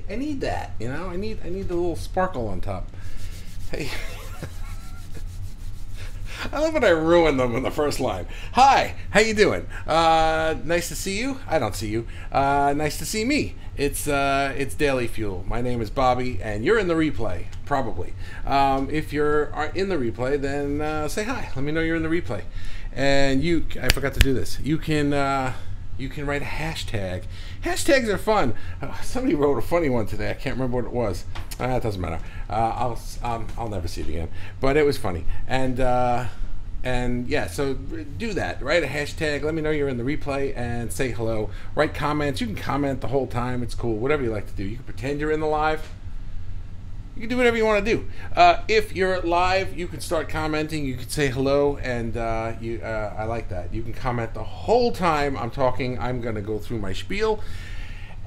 I need that. You know, I need the little sparkle on top. Hey. I love when I ruin them in the first line. Hi, how you doing? Nice to see you. I don't see you. Nice to see me. It's Daily Fuel. My name is Bobby, and you're in the replay, probably. If you're in the replay, then say hi. Let me know you're in the replay. And I forgot to do this. You can write a hashtag. Hashtags are fun. Somebody wrote a funny one today. I can't remember what it was. It doesn't matter. I'll never see it again. But it was funny. And yeah, so do that. Write a hashtag. Let me know you're in the replay and say hello. Write comments. You can comment the whole time. It's cool. Whatever you like to do. You can pretend you're in the live. You can do whatever you want to do. If you're live, you can start commenting. You can say hello, and I like that. You can comment the whole time I'm talking. I'm going to go through my spiel,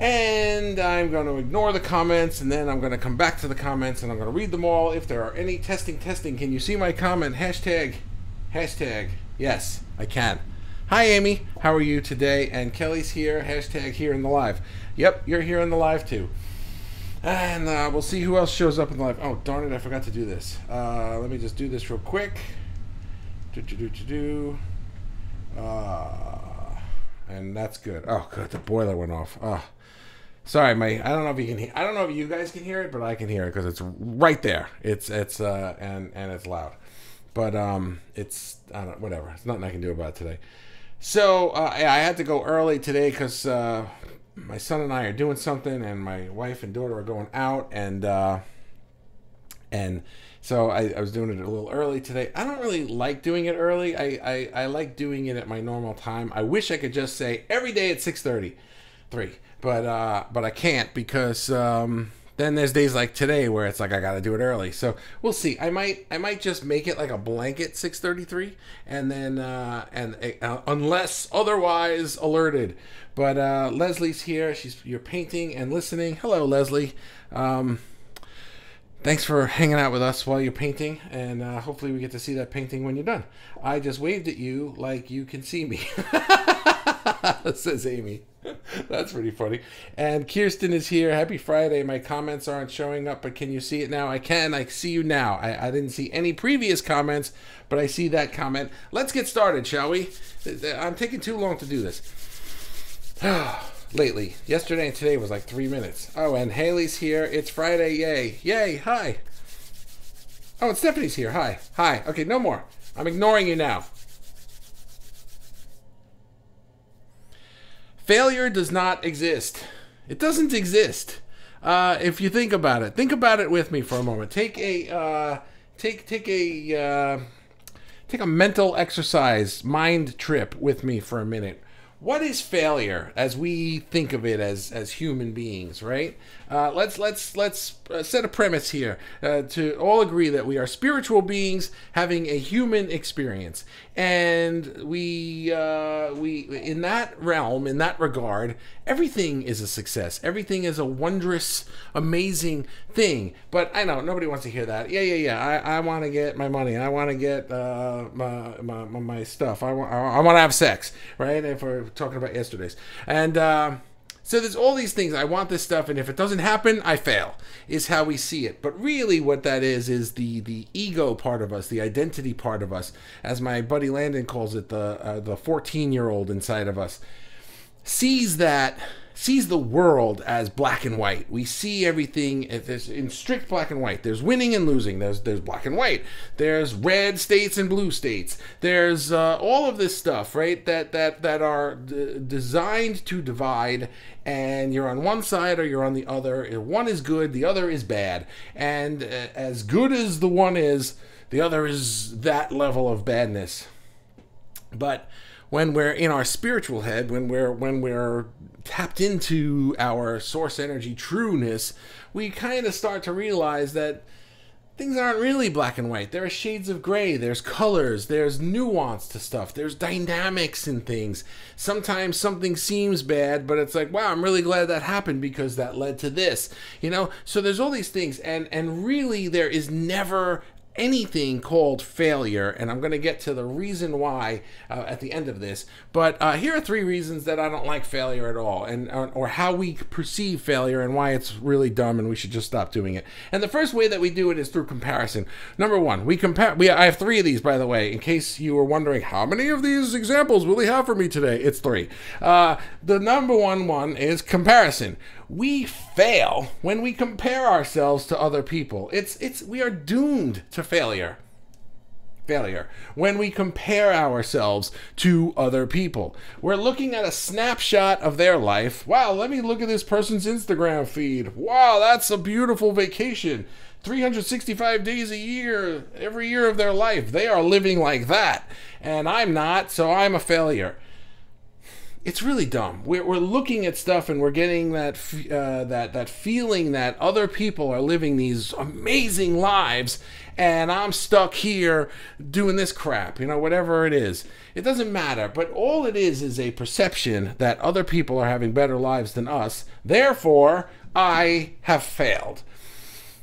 and I'm going to ignore the comments, and then I'm going to come back to the comments, and I'm going to read them all. If there are any testing, can you see my comment? Hashtag. Yes, I can. Hi, Amy. How are you today? And Kelly's here. Hashtag here in the live. Yep, you're here in the live, too. And we'll see who else shows up in the live. Oh, darn it, I forgot to do this. Let me just do this real quick. And that's good. Oh, good, the boiler went off. Oh, sorry, I don't know if you can hear. I don't know if you guys can hear it, but I can hear it because it's right there. It's and it's loud. But it's whatever. There's nothing I can do about it today. So I had to go early today because my son and I are doing something, and my wife and daughter are going out, and so I was doing it a little early today. I don't really like doing it early. I like doing it at my normal time. I wish I could just say every day at 6:33, but I can't because then there's days like today where it's like I got to do it early. So we'll see. I might just make it like a blanket 6:33, and then unless otherwise alerted. But Leslie's here. You're painting and listening. Hello, Leslie. Thanks for hanging out with us while you're painting, and hopefully we get to see that painting when you're done. I just waved at you like you can see me, says Amy. That's pretty funny. And Kirsten is here. Happy Friday. My comments aren't showing up, but can you see it now? I can. I see you now. I didn't see any previous comments, but I see that comment. Let's get started, shall we? I'm taking too long to do this. Lately. Yesterday and today was like 3 minutes. Oh, and Haley's here. It's Friday. Yay. Yay. Hi. Oh, and Stephanie's here. Hi. Hi. Okay, no more. I'm ignoring you now. Failure does not exist. It doesn't exist. If you think about it with me for a moment. Take a mental exercise, mind trip with me for a minute. What is failure as we think of it as human beings, right? Let's set a premise here to all agree that we are spiritual beings having a human experience, and we in that realm, in that regard, everything is a success. Everything is a wondrous, amazing thing. But I know nobody wants to hear that. Yeah. I want to get my money. I want to get my stuff. I want to have sex, right? If we're talking about yesterday's. And so there's all these things. I want this stuff, and if it doesn't happen, I fail, is how we see it. But really what that is the ego part of us, the identity part of us, as my buddy Landon calls it, the 14-year-old inside of us, sees the world as black and white. We see everything in strict black and white. There's winning and losing. There's black and white. There's red states and blue states. There's all of this stuff, right? That are designed to divide. And you're on one side or you're on the other. One is good, the other is bad. And as good as the one is, the other is that level of badness. But when we're in our spiritual head, when we're tapped into our source energy trueness, we kind of start to realize that things aren't really black and white. There are shades of gray, there's colors, there's nuance to stuff, there's dynamics in things. Sometimes something seems bad, but it's like, wow, I'm really glad that happened because that led to this, you know? So there's all these things, and really there is never anything called failure, and I'm going to get to the reason why at the end of this. But here are 3 reasons that I don't like failure at all, and or how we perceive failure and why it's really dumb and we should just stop doing it. And the first way that we do it is through comparison. Number 1, we compare. I have 3 of these, by the way, in case you were wondering how many of these examples will he have for me today. It's 3. The number one is comparison. We fail when we compare ourselves to other people. We are doomed to failure when we compare ourselves to other people. We're looking at a snapshot of their life. Wow, let me look at this person's Instagram feed. Wow, that's a beautiful vacation. 365 days a year, every year of their life. They are living like that, and I'm not, so I'm a failure. It's really dumb. We're looking at stuff and we're getting that feeling that other people are living these amazing lives and I'm stuck here doing this crap, whatever it is. It doesn't matter, but all it is a perception that other people are having better lives than us. Therefore, I have failed.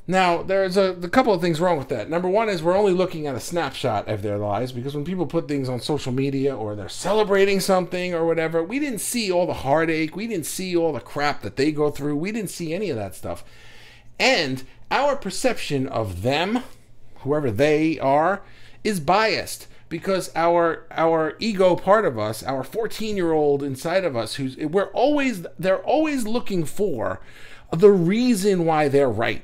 Now, there's a couple of things wrong with that. Number 1 is we're only looking at a snapshot of their lives, because when people put things on social media or they're celebrating something or whatever, we didn't see all the heartache. We didn't see all the crap that they go through. We didn't see any of that stuff. And our perception of them, whoever they are, is biased, because our ego part of us, our 14-year-old inside of us, they're always looking for the reason why they're right.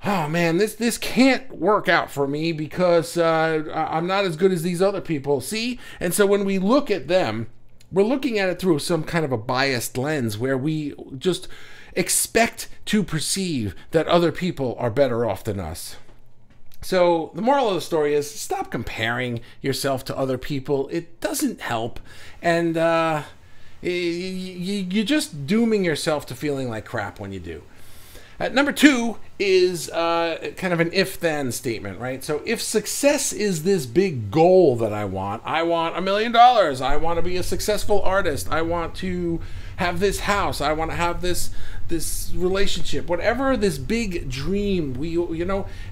Oh man, this can't work out for me because I'm not as good as these other people. See? And so when we look at them, we're looking at it through some kind of a biased lens where we just expect to perceive that other people are better off than us. So the moral of the story is stop comparing yourself to other people. It doesn't help. And you're just dooming yourself to feeling like crap when you do. Number 2 is kind of an if-then statement, right? So if success is this big goal that I want $1 million. I want to be a successful artist. I want to have this house. I want to have this relationship. Whatever this big dream,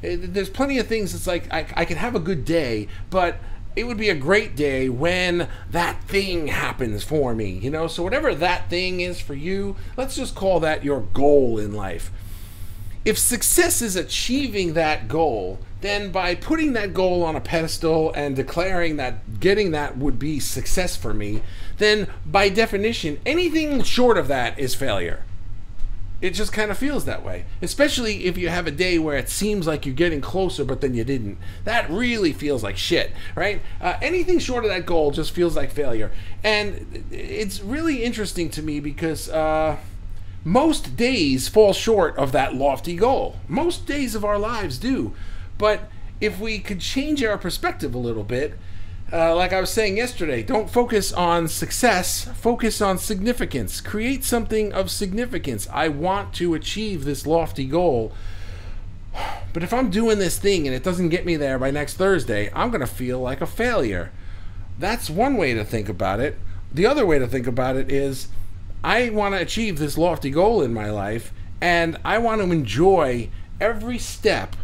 there's plenty of things. It's like I can have a good day, but it would be a great day when that thing happens for me. So whatever that thing is for you, let's just call that your goal in life. If success is achieving that goal, then by putting that goal on a pedestal and declaring that getting that would be success for me, then by definition, anything short of that is failure. It just kind of feels that way, especially if you have a day where it seems like you're getting closer, but then you didn't. That really feels like shit, right? Anything short of that goal just feels like failure. And it's really interesting to me because most days fall short of that lofty goal. Most days of our lives do. But if we could change our perspective a little bit, like I was saying yesterday, don't focus on success, focus on significance. Create something of significance. I want to achieve this lofty goal. But if I'm doing this thing and it doesn't get me there by next Thursday, I'm going to feel like a failure. That's one way to think about it. The other way to think about it is, I want to achieve this lofty goal in my life, and I want to enjoy every step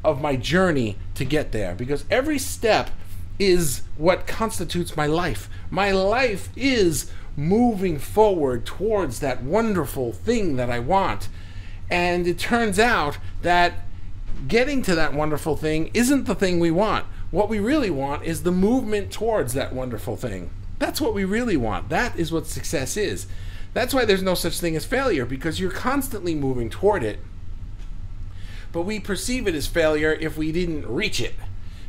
of my journey to get there, because every step is what constitutes my life. My life is moving forward towards that wonderful thing that I want. And it turns out that getting to that wonderful thing isn't the thing we want. What we really want is the movement towards that wonderful thing. That's what we really want. That is what success is. That's why there's no such thing as failure, because you're constantly moving toward it. But we perceive it as failure if we didn't reach it.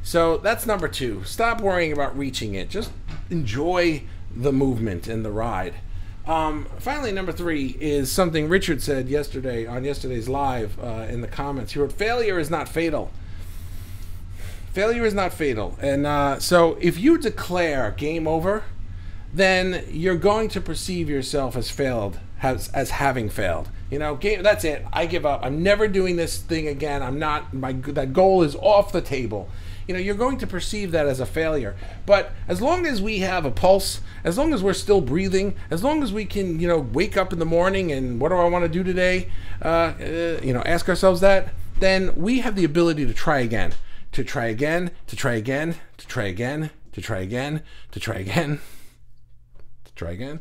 So that's number 2. Stop worrying about reaching it. Just enjoy the movement and the ride. Finally, number 3 is something Richard said yesterday on yesterday's live in the comments. He wrote, failure is not fatal. Failure is not fatal. And so if you declare game over, then you're going to perceive yourself as failed, as having failed. That's it. I give up. I'm never doing this thing again. That goal is off the table. You're going to perceive that as a failure. But as long as we have a pulse, as long as we're still breathing, as long as we can, wake up in the morning and what do I want to do today? Ask ourselves that, then we have the ability to try again. to try again, to try again, to try again, to try again, to try again, to try again.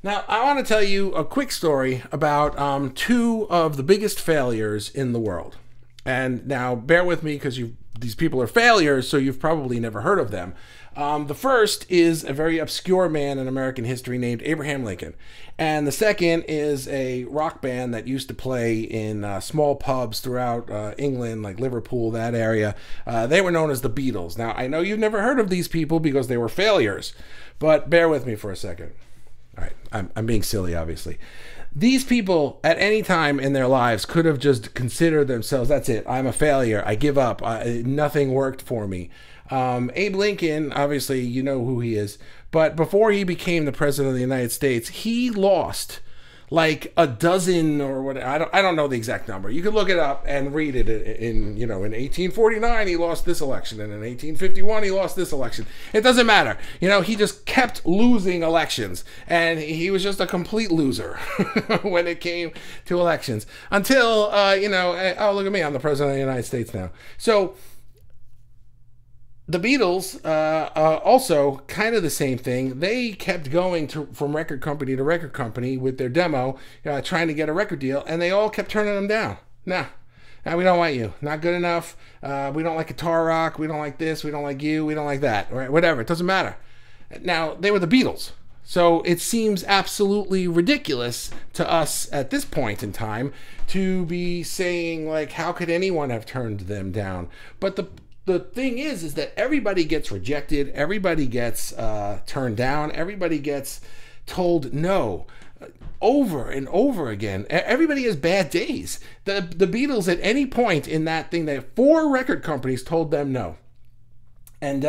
Now, I want to tell you a quick story about two of the biggest failures in the world. And now, bear with me because these people are failures, so you've probably never heard of them. The first is a very obscure man in American history named Abraham Lincoln. And the second is a rock band that used to play in small pubs throughout England, like Liverpool, that area. They were known as the Beatles. Now, I know you've never heard of these people because they were failures, but bear with me for a second. All right, I'm being silly, obviously. These people, at any time in their lives, could have just considered themselves, that's it, I'm a failure, I give up, nothing worked for me. Abe Lincoln, obviously, you know who he is, but before he became the president of the United States, he lost like a dozen or what, I don't know the exact number. You can look it up and read it in 1849 he lost this election, and in 1851 he lost this election. It doesn't matter. He just kept losing elections, and he was just a complete loser when it came to elections until, oh, look at me, I'm the president of the United States now. So the Beatles, also kind of the same thing. They kept going from record company to record company with their demo, trying to get a record deal, and they all kept turning them down. Nah, we don't want you. Not good enough. We don't like guitar rock. We don't like this. We don't like you. We don't like that. Or whatever. It doesn't matter. Now, they were the Beatles. So it seems absolutely ridiculous to us at this point in time to be saying, like, how could anyone have turned them down? But the thing is that everybody gets rejected, everybody gets turned down, everybody gets told no over and over again. Everybody has bad days. The Beatles, at any point in that thing, 4 record companies told them no. And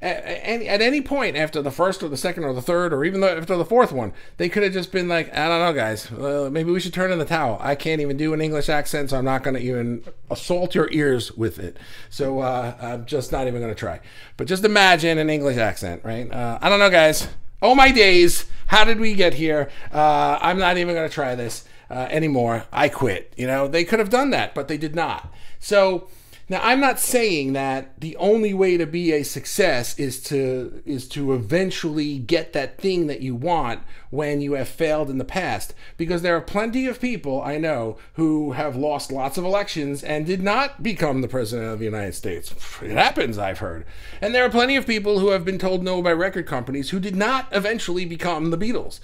at any point after the first or the second or the third or even after the fourth one, they could have just been like, I don't know, guys, maybe we should turn in the towel. I can't even do an English accent, so I'm not going to even assault your ears with it. So I'm just not even going to try. But just imagine an English accent, right? I don't know, guys. Oh, my days. How did we get here? I'm not even going to try this anymore. I quit. They could have done that, but they did not. So now, I'm not saying that the only way to be a success is to eventually get that thing that you want when you have failed in the past, because there are plenty of people I know who have lost lots of elections and did not become the president of the United States. It happens, I've heard. And there are plenty of people who have been told no by record companies who did not eventually become the Beatles.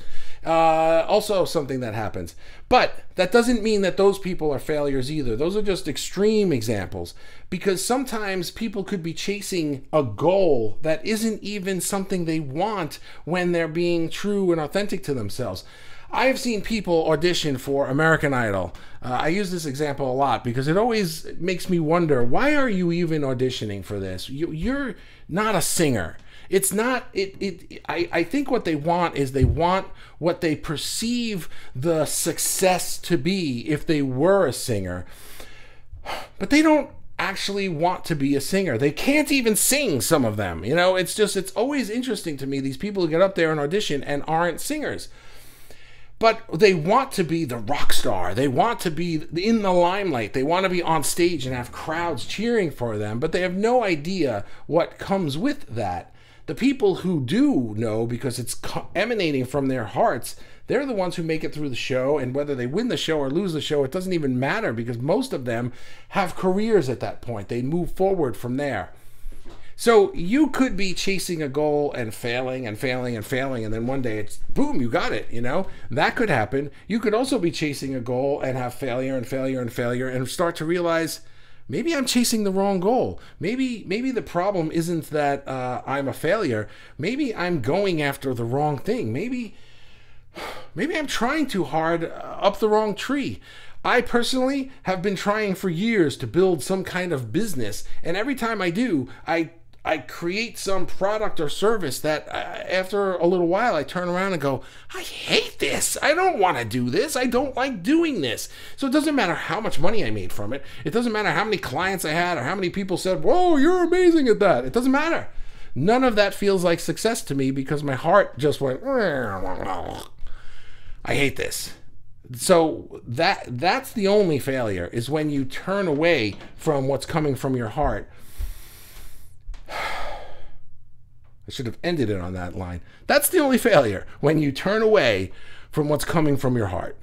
Also something that happens. But that doesn't mean that those people are failures either. Those are just extreme examples, because sometimes people could be chasing a goal that isn't even something they want when they're being true and authentic to themselves. I've seen people audition for American Idol. I use this example a lot because it always makes me wonder, why are you even auditioning for this? You're not a singer. It's not, I think what they want is they want what they perceive the success to be if they were a singer. But they don't actually want to be a singer. They can't even sing, some of them. It's always interesting to me, these people who get up there and audition and aren't singers. But they want to be the rock star. They want to be in the limelight. They want to be on stage and have crowds cheering for them, but they have no idea what comes with that. The people who do know, because it's emanating from their hearts, they're the ones who make it through the show, and whether they win the show or lose the show, it doesn't even matter, because most of them have careers at that point. They move forward from there. So you could be chasing a goal and failing and failing and failing, and then one day it's boom, you got it, That could happen. You could also be chasing a goal and have failure and failure and failure and start to realize, maybe I'm chasing the wrong goal. Maybe the problem isn't that I'm a failure. Maybe I'm going after the wrong thing. Maybe I'm trying too hard up the wrong tree. I personally have been trying for years to build some kind of business, and every time I do, I create some product or service that after a little while I turn around and go, I hate this. I don't want to do this. I don't like doing this. So it doesn't matter how much money I made from it. It doesn't matter how many clients I had or how many people said, whoa, you're amazing at that. It doesn't matter. None of that feels like success to me because my heart just went, I hate this. So that's the only failure, is when you turn away from what's coming from your heart. I should have ended it on that line. That's the only failure, when you turn away from what's coming from your heart.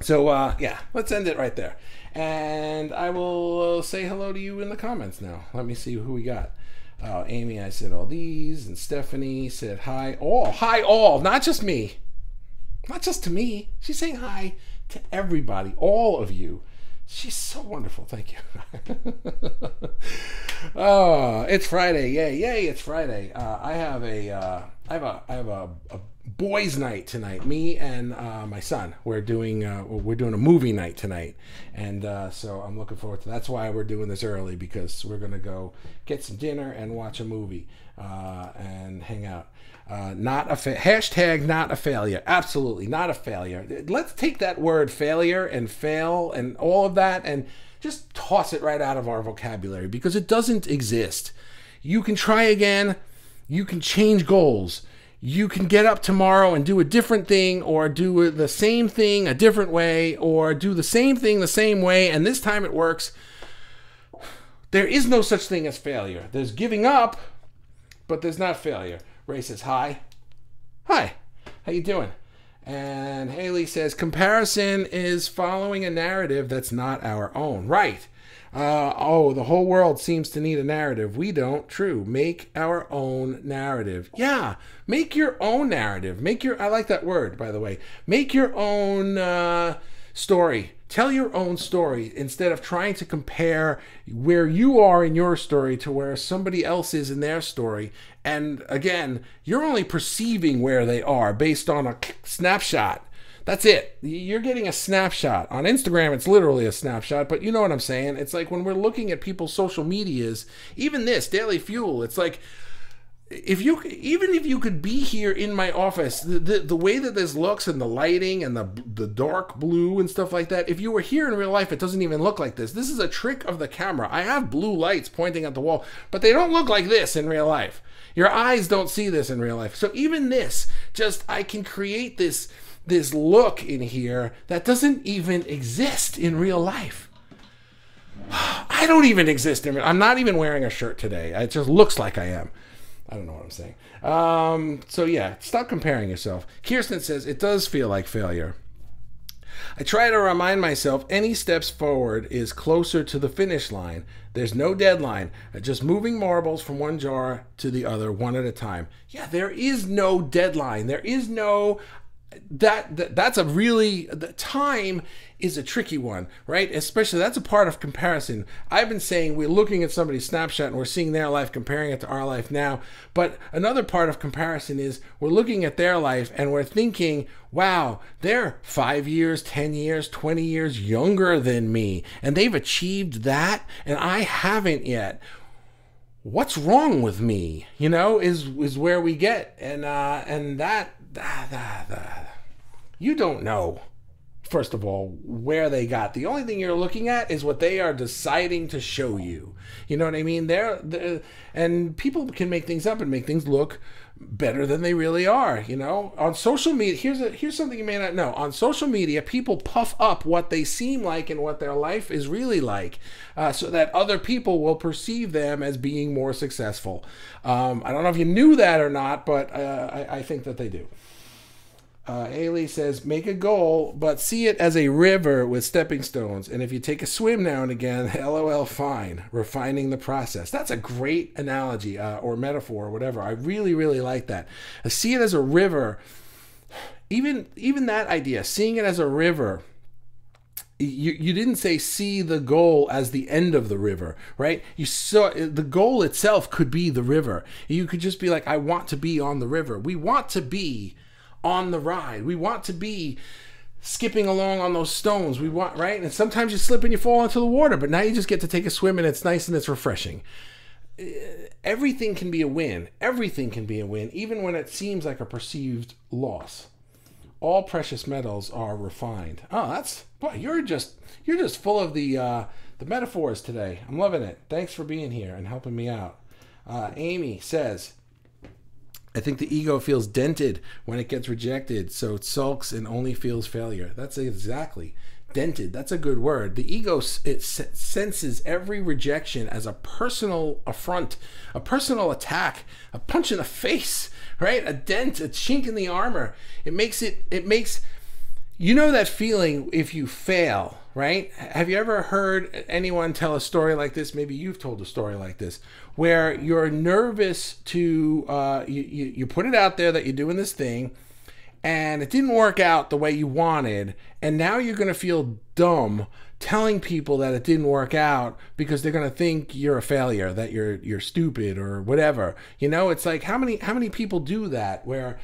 So, yeah, let's end it right there. And I will say hello to you in the comments now. Let me see who we got. Amy, I said all these. And Stephanie said hi. All. Hi, all. Not just me. Not just to me. She's saying hi to everybody. All of you. She's so wonderful. Thank you. Oh, it's Friday. Yay, it's Friday. I have a boys' night tonight. Me and my son. We're doing a movie night tonight, and so I'm looking forward to that. That's why we're doing this early, because we're gonna go get some dinner and watch a movie and hang out. Hashtag not a failure. Absolutely not a failure. Let's take that word failure and fail and all of that and just toss it right out of our vocabulary, because it doesn't exist. You can try again. You can change goals. You can get up tomorrow and do a different thing, or do the same thing a different way, or do the same thing the same way, and this time it works. There is no such thing as failure. There's giving up, but there's not failure. Ray says hi. Hi. How you doing? And Haley says comparison is following a narrative that's not our own. Right. Oh, the whole world seems to need a narrative. We don't. True. Make our own narrative. Yeah. Make your own narrative. I like that word, by the way. Make your own story. Tell your own story instead of trying to compare where you are in your story to where somebody else is in their story. And again, you're only perceiving where they are based on a snapshot. That's it. You're getting a snapshot. On Instagram, it's literally a snapshot, but you know what I'm saying? It's like when we're looking at people's social medias, even this, Daily Fuel, it's like, even if you could be here in my office, the way that this looks and the lighting and the dark blue and stuff like that, if you were here in real life, it doesn't even look like this. This is a trick of the camera. I have blue lights pointing at the wall, but they don't look like this in real life. Your eyes don't see this in real life. So even this, I can create this look in here that doesn't even exist in real life. I don't even exist in real life. I'm not even wearing a shirt today. It just looks like I am. I don't know what I'm saying. So yeah, stop comparing yourself. Kirsten says, it does feel like failure. I try to remind myself any steps forward is closer to the finish line. There's no deadline. Just moving marbles from one jar to the other, one at a time. Yeah, there is no deadline. There is no... That's a really, the time is a tricky one, right? Especially, that's a part of comparison. I've been saying we're looking at somebody's snapshot and we're seeing their life, comparing it to our life now. But another part of comparison is we're looking at their life and we're thinking, wow, they're 5 years, 10 years, 20 years younger than me, and they've achieved that and I haven't yet. What's wrong with me? You know, is where we get, and that you don't know, first of all, where they got. The only thing you're looking at is what they are deciding to show you. You know what I mean? And people can make things up and make things look better than they really are. You know, on social media, here's something you may not know. On social media, people puff up what they seem like and what their life is really like, so that other people will perceive them as being more successful. I don't know if you knew that or not, but I think that they do. Ailey says, make a goal, but see it as a river with stepping stones. And if you take a swim now and again, LOL, fine. Refining the process. That's a great analogy or metaphor or whatever. I really, really like that. See it as a river. Even that idea, seeing it as a river. You didn't say see the goal as the end of the river, right? You saw the goal itself could be the river. You could just be like, I want to be on the river. We want to be on the ride. We want to be skipping along on those stones. We want, right? And sometimes you slip and you fall into the water, but now you just get to take a swim and it's nice and it's refreshing. Everything can be a win. Everything can be a win, even when it seems like a perceived loss. All precious metals are refined. Oh, boy, you're just full of the metaphors today. I'm loving it. Thanks for being here and helping me out. Amy says, I think the ego feels dented when it gets rejected, so it sulks and only feels failure. That's exactly dented. That's a good word. The ego, it senses every rejection as a personal affront, a personal attack, a punch in the face, right? A dent, a chink in the armor. It makes, you know that feeling if you fail, right? Have you ever heard anyone tell a story like this? Maybe you've told a story like this, where you're nervous to, you put it out there that you're doing this thing, and it didn't work out the way you wanted, and now you're going to feel dumb telling people that it didn't work out because they're going to think you're a failure, that you're stupid or whatever. You know, it's like how many people do that where,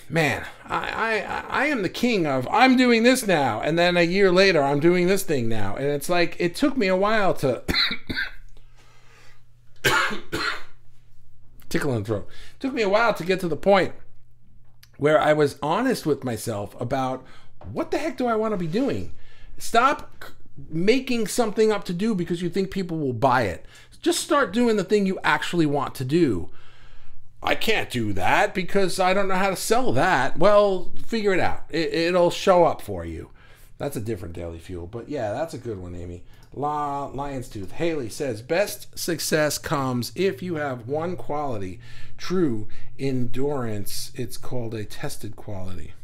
man, I am the king of I'm doing this now, and then a year later I'm doing this thing now, and it's like it took me a while to tickle in the throat. It took me a while to get to the point where I was honest with myself about what the heck do I want to be doing. Stop making something up to do because you think people will buy it. Just start doing the thing you actually want to do. I can't do that because I don't know how to sell that. Well, figure it out. It'll show up for you. That's a different Daily Fuel. But yeah, that's a good one, Amy. Lion's Tooth. Haley says, best success comes if you have one quality. True endurance. It's called a tested quality.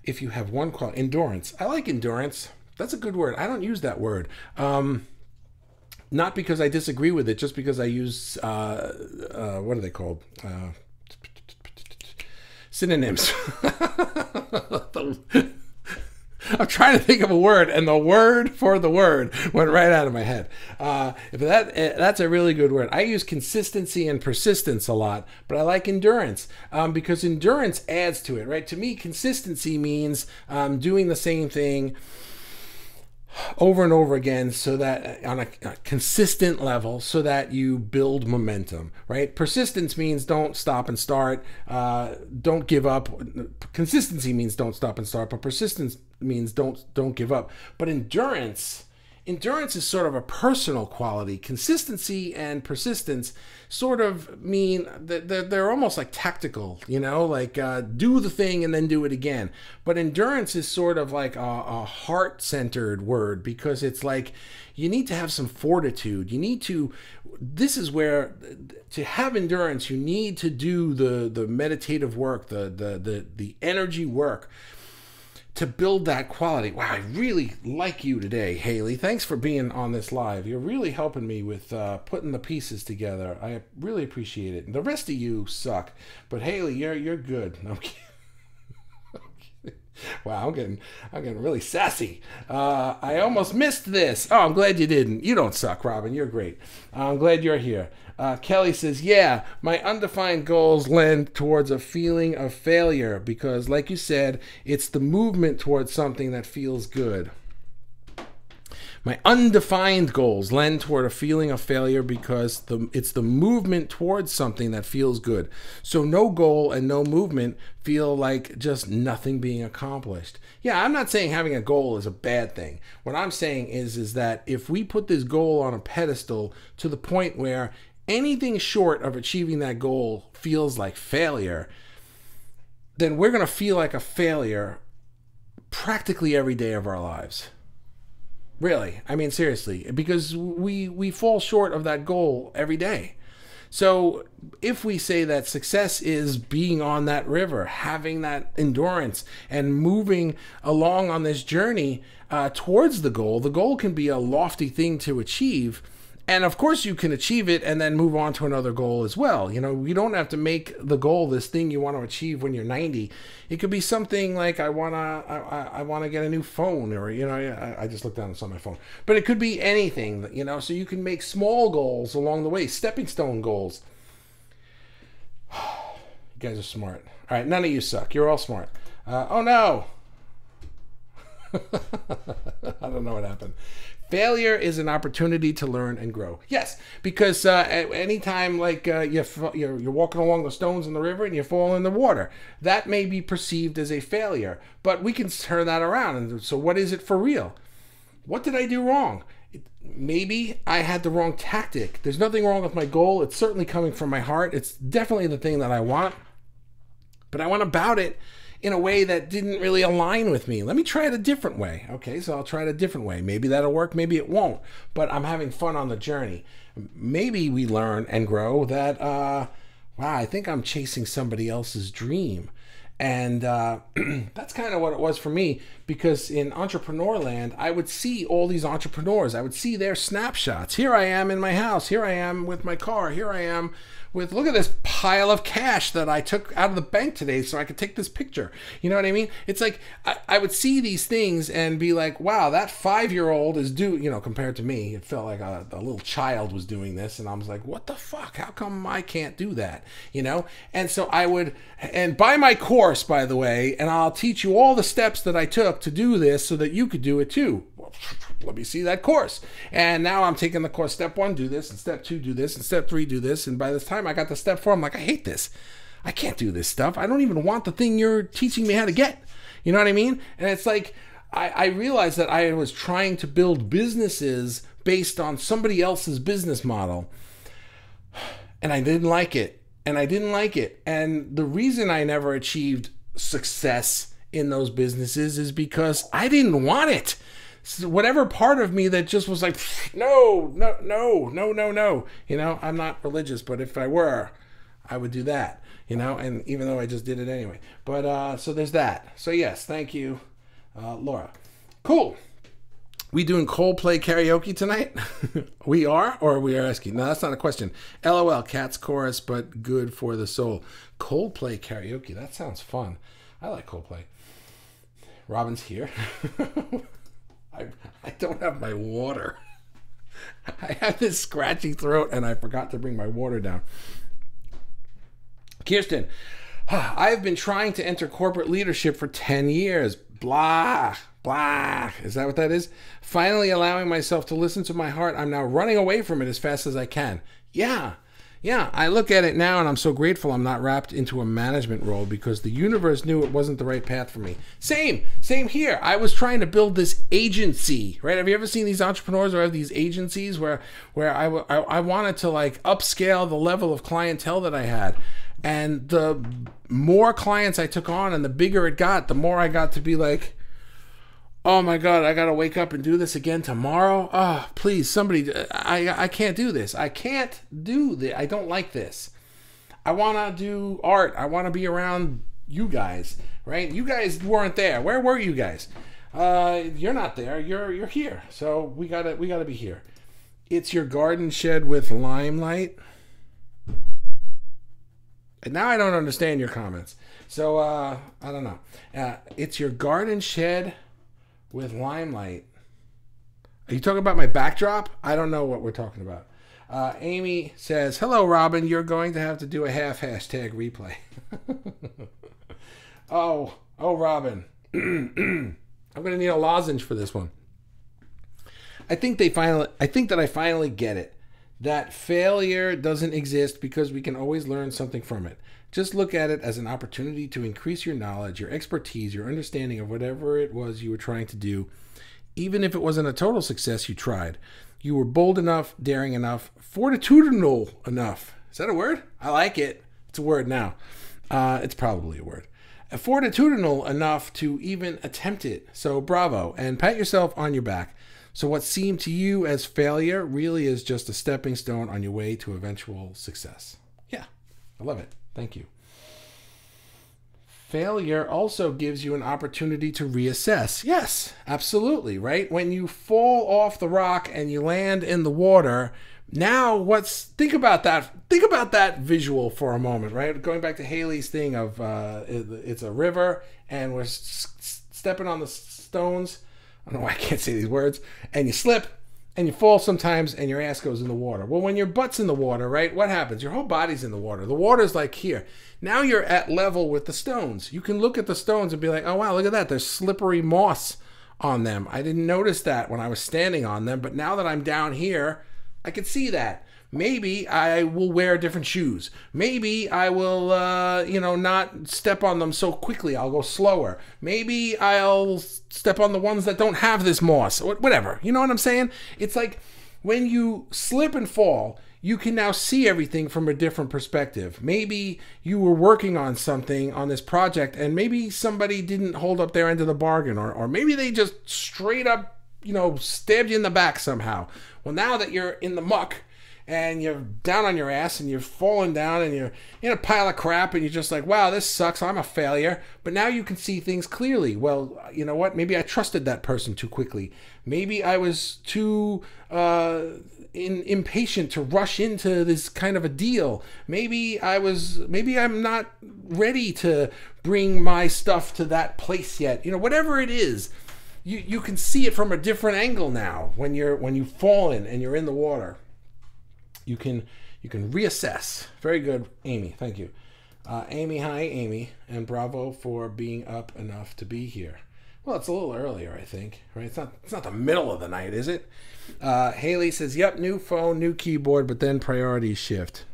If you have one quality. Endurance. I like endurance. That's a good word. I don't use that word. Not because I disagree with it, just because I use, what are they called? Synonyms. I'm trying to think of a word, and the word for the word went right out of my head. That's a really good word. I use consistency and persistence a lot, but I like endurance because endurance adds to it, right? To me, consistency means doing the same thing over and over again, so that on a consistent level, so that you build momentum, right? Persistence means don't stop and start, don't give up. Consistency means don't stop and start, but persistence means don't give up. But endurance is sort of a personal quality. Consistency and persistence sort of mean that they're almost like tactical, you know, like do the thing and then do it again. But endurance is sort of like a heart-centered word, because it's like you need to have some fortitude. You need to, this is where, to have endurance, you need to do the meditative work, the energy work, to build that quality. Wow, I really like you today, Haley. Thanks for being on this live. You're really helping me with putting the pieces together. I really appreciate it. And the rest of you suck, but Haley, you're good. I'm kidding. Wow, I'm getting really sassy. I almost missed this. Oh, I'm glad you didn't. You don't suck, Robin. You're great. I'm glad you're here. Kelly says, yeah, my undefined goals lend towards a feeling of failure because, like you said, it's the movement towards something that feels good. My undefined goals lend toward a feeling of failure because it's the movement towards something that feels good. So no goal and no movement feel like just nothing being accomplished. Yeah, I'm not saying having a goal is a bad thing. What I'm saying is that if we put this goal on a pedestal to the point where anything short of achieving that goal feels like failure, then we're going to feel like a failure practically every day of our lives. Really, I mean, seriously, because we fall short of that goal every day. So if we say that success is being on that river, having that endurance, and moving along on this journey towards the goal can be a lofty thing to achieve. And of course you can achieve it and then move on to another goal as well. You know, you don't have to make the goal this thing you want to achieve when you're 90. It could be something like I want to get a new phone, or, you know, I just looked down and saw my phone. But it could be anything, you know, so you can make small goals along the way, stepping stone goals. You guys are smart. All right, none of you suck. You're all smart. Oh no. I don't know what happened. Failure is an opportunity to learn and grow. Yes, because anytime like you're walking along the stones in the river and you fall in the water, that may be perceived as a failure, but we can turn that around. And so what is it for real? What did I do wrong? Maybe I had the wrong tactic. There's nothing wrong with my goal. It's certainly coming from my heart. It's definitely the thing that I want. But I went about it in a way that didn't really align with me. Let me try it a different way. Okay, so I'll try it a different way. Maybe that'll work, maybe it won't. But I'm having fun on the journey. Maybe we learn and grow that, wow, I think I'm chasing somebody else's dream. And that's kind of what it was for me, because in entrepreneur land, I would see all these entrepreneurs. I would see their snapshots. Here I am in my house. Here I am with my car. Here I am with, look at this pile of cash that I took out of the bank today so I could take this picture. You know what I mean? It's like I would see these things and be like, wow, that 5-year-old is compared to me, it felt like a little child was doing this. And I was like, what the fuck? How come I can't do that? And so I would, and buy my course, by the way, and I'll teach you all the steps that I took to do this so that you could do it too. Let me see that course. And now I'm taking the course. Step 1, do this, and step 2, do this, and step 3, do this. And by the time I got to step 4, I'm like, I hate this. I can't do this stuff. I don't even want the thing you're teaching me how to get. You know what I mean? And it's like, I realized that I was trying to build businesses based on somebody else's business model. And I didn't like it. And the reason I never achieved success in those businesses is because I didn't want it. So whatever part of me that just was like, no. I'm not religious, but if I were, I would do that, and even though I just did it anyway. But so there's that. So yes, thank you, Laura. Cool. We doing Coldplay karaoke tonight? We are, or we are asking? No, that's not a question. LOL, Cat's chorus, but good for the soul. Coldplay karaoke, that sounds fun. I like Coldplay. Robin's here. I don't have my water. I have this scratchy throat and I forgot to bring my water down. Kirsten, I've been trying to enter corporate leadership for 10 years. Blah. Is that what that is? Finally allowing myself to listen to my heart. I'm now running away from it as fast as I can. Yeah, I look at it now and I'm so grateful I'm not wrapped into a management role, because the universe knew it wasn't the right path for me. Same here. I was trying to build this agency, right? Have you ever seen these entrepreneurs or have these agencies where I wanted to like upscale the level of clientele that I had? And the more clients I took on and the bigger it got, the more I got to be like, oh my God, I got to wake up and do this again tomorrow. Oh, please, somebody, I can't do this. I can't do this. I don't like this. I want to do art. I want to be around you guys, right? You guys weren't there. Where were you guys? You're not there. You're here. So we gotta be here. It's your garden shed with limelight. And now I don't understand your comments. So, I don't know. It's your garden shed with limelight. Are you talking about my backdrop? I don't know what we're talking about. Amy says, hello, Robin. You're going to have to do a half hashtag replay. oh, Robin. I'm going to need a lozenge for this one. I think that I finally get it. That failure doesn't exist because we can always learn something from it. Just look at it as an opportunity to increase your knowledge, your expertise, your understanding of whatever it was you were trying to do. Even if it wasn't a total success, you tried. You were bold enough, daring enough, fortitudinal enough. Is that a word? I like it. It's a word now. It's probably a word. Fortitudinal enough to even attempt it. So bravo, and pat yourself on your back. So what seemed to you as failure really is just a stepping stone on your way to eventual success. Yeah, I love it. Thank you. Failure also gives you an opportunity to reassess. Yes, absolutely, right? When you fall off the rock and you land in the water, now think about that. Think about that visual for a moment, right? Going back to Haley's thing of it's a river and we're stepping on the stones. I don't know why I can't say these words. And you slip and you fall sometimes and your ass goes in the water. Well, when your butt's in the water, right, what happens? Your whole body's in the water. The water's like here. Now you're at level with the stones. You can look at the stones and be like, oh, wow, look at that. There's slippery moss on them. I didn't notice that when I was standing on them, but now that I'm down here, I can see that. Maybe I will wear different shoes. Maybe I will, not step on them so quickly. I'll go slower. Maybe I'll step on the ones that don't have this moss, or whatever. You know what I'm saying? It's like when you slip and fall, you can now see everything from a different perspective. Maybe you were working on something on this project and maybe somebody didn't hold up their end of the bargain, or maybe they just straight up, stabbed you in the back somehow. Well, now that you're in the muck and you're down on your ass and you're falling down and you're in a pile of crap and you're just like, wow, this sucks, I'm a failure. But now you can see things clearly. Well, you know what? Maybe I trusted that person too quickly. Maybe I was too impatient to rush into this kind of a deal. Maybe I'm not ready to bring my stuff to that place yet. Whatever it is, you can see it from a different angle now when you've fallen and you're in the water. You can reassess. Very good, Amy. Thank you. Amy, hi, Amy, and bravo for being up enough to be here. Well, it's a little earlier, I think, right? It's not the middle of the night, is it? Haley says, yep, new phone, new keyboard, but then priorities shift.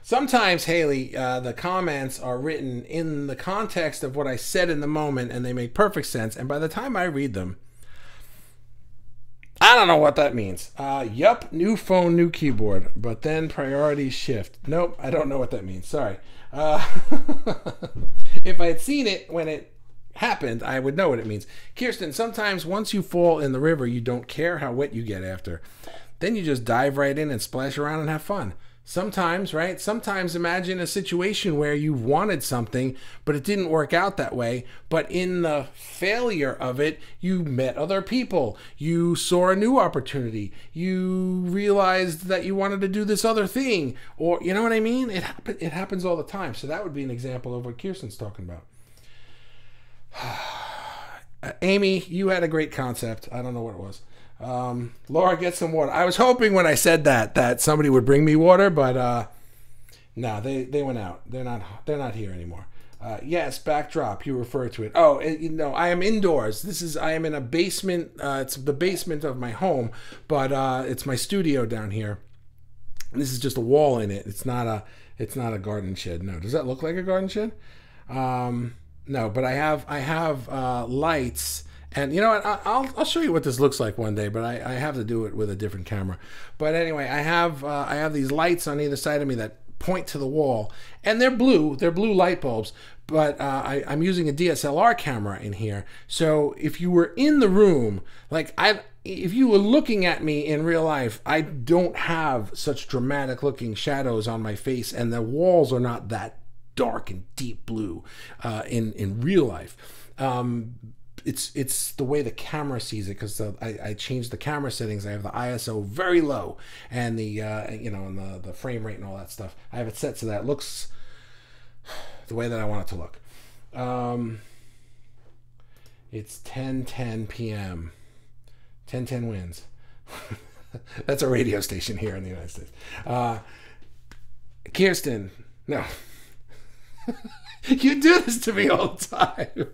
Sometimes, Haley, the comments are written in the context of what I said in the moment, and they make perfect sense. And by the time I read them, I don't know what that means. Yup, new phone, new keyboard, but then priorities shift. Nope, I don't know what that means. Sorry. If I had seen it when it happened, I would know what it means. Kirsten, sometimes once you fall in the river, you don't care how wet you get after. Then you just dive right in and splash around and have fun. Sometimes, right? Sometimes imagine a situation where you wanted something, but it didn't work out that way. But in the failure of it, you met other people. You saw a new opportunity. You realized that you wanted to do this other thing. Or, you know what I mean? It happens all the time. So that would be an example of what Kirsten's talking about. Amy, you had a great concept. I don't know what it was. Laura, get some water. I was hoping when I said that somebody would bring me water, but no, they went out. They're not here anymore. Yes, backdrop. You refer to it. Oh, I am indoors. I am in a basement. It's the basement of my home, but it's my studio down here. This is just a wall in it. It's not a garden shed. No, does that look like a garden shed? No, but I have lights. And you know what? I'll show you what this looks like one day, but I have to do it with a different camera. But anyway, I have these lights on either side of me that point to the wall, and they're blue. They're blue light bulbs. But I'm using a DSLR camera in here. So if you were in the room, if you were looking at me in real life, I don't have such dramatic looking shadows on my face, and the walls are not that dark and deep blue in real life. It's the way the camera sees it, because I changed the camera settings. I have the ISO very low, and and the frame rate and all that stuff. I have it set so that it looks the way that I want it to look. It's 10:10 p.m. 10:10 wins. That's a radio station here in the United States. Kirsten, no. You do this to me all the time.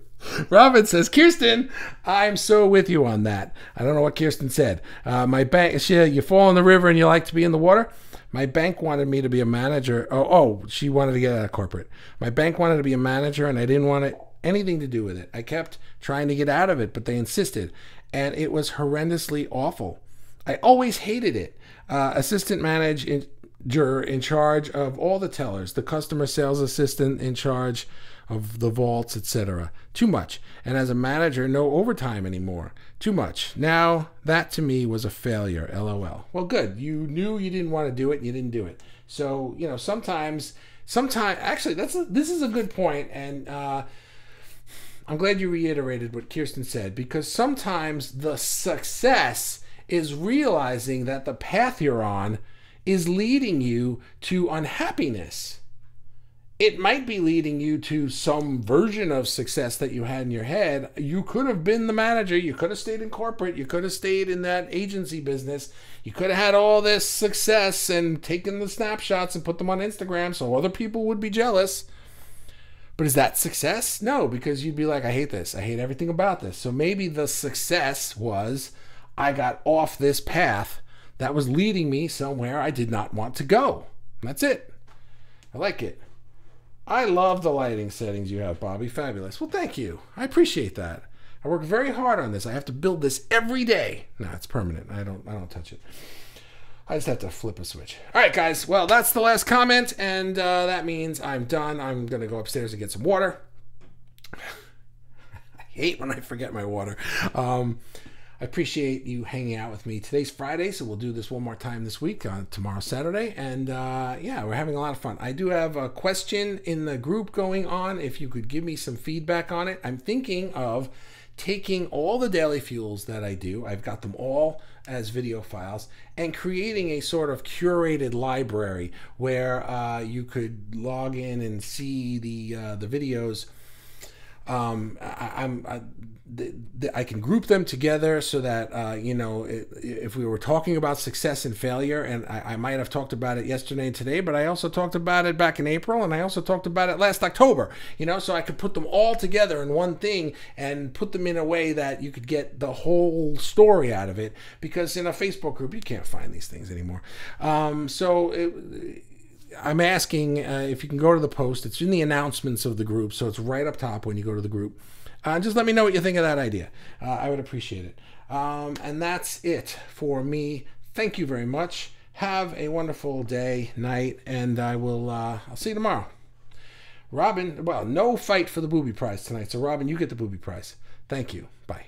Robin says, Kirsten, I'm so with you on that. I don't know what Kirsten said. My bank, you fall in the river and you like to be in the water? My bank wanted me to be a manager. She wanted to get out of corporate. My bank wanted to be a manager, and I didn't want anything to do with it. I kept trying to get out of it, but they insisted, and it was horrendously awful. I always hated it. Assistant manager in charge of all the tellers, the customer sales assistant in charge of the vaults, etc. Too much. And as a manager, no overtime anymore. Too much. Now, that to me was a failure, LOL. Well, good. You knew you didn't want to do it, and you didn't do it. So, sometimes, actually, this is a good point, and I'm glad you reiterated what Kirsten said, because sometimes the success is realizing that the path you're on is leading you to unhappiness. It might be leading you to some version of success that you had in your head. You could have been the manager. You could have stayed in corporate. You could have stayed in that agency business. You could have had all this success and taken the snapshots and put them on Instagram so other people would be jealous. But is that success? No, because you'd be like, I hate this. I hate everything about this. So maybe the success was, I got off this path that was leading me somewhere I did not want to go. That's it. I like it. I love the lighting settings you have, Bobby. Fabulous. Well, thank you. I appreciate that. I work very hard on this. I have to build this every day. No, it's permanent. I don't touch it. I just have to flip a switch. All right, guys. Well, that's the last comment, and that means I'm done. I'm going to go upstairs and get some water. I hate when I forget my water. I appreciate you hanging out with me. Today's Friday, so we'll do this one more time this week. Tomorrow's Saturday. And yeah, we're having a lot of fun. I do have a question in the group going on. If you could give me some feedback on it. I'm thinking of taking all the daily fuels that I do. I've got them all as video files, and creating a sort of curated library where you could log in and see the videos. I can group them together so that, you know, if we were talking about success and failure, and I might have talked about it yesterday and today, but I also talked about it back in April, and I also talked about it last October, you know, so I could put them all together in one thing and put them in a way that you could get the whole story out of it, because in a Facebook group, you can't find these things anymore. I'm asking if you can go to the post. It's in the announcements of the group, so it's right up top when you go to the group. Just let me know what you think of that idea. I would appreciate it. And that's it for me. Thank you very much. Have a wonderful day, night, and I'll see you tomorrow. Robin, well, no fight for the booby prize tonight, so Robin, you get the booby prize. Thank you. Bye.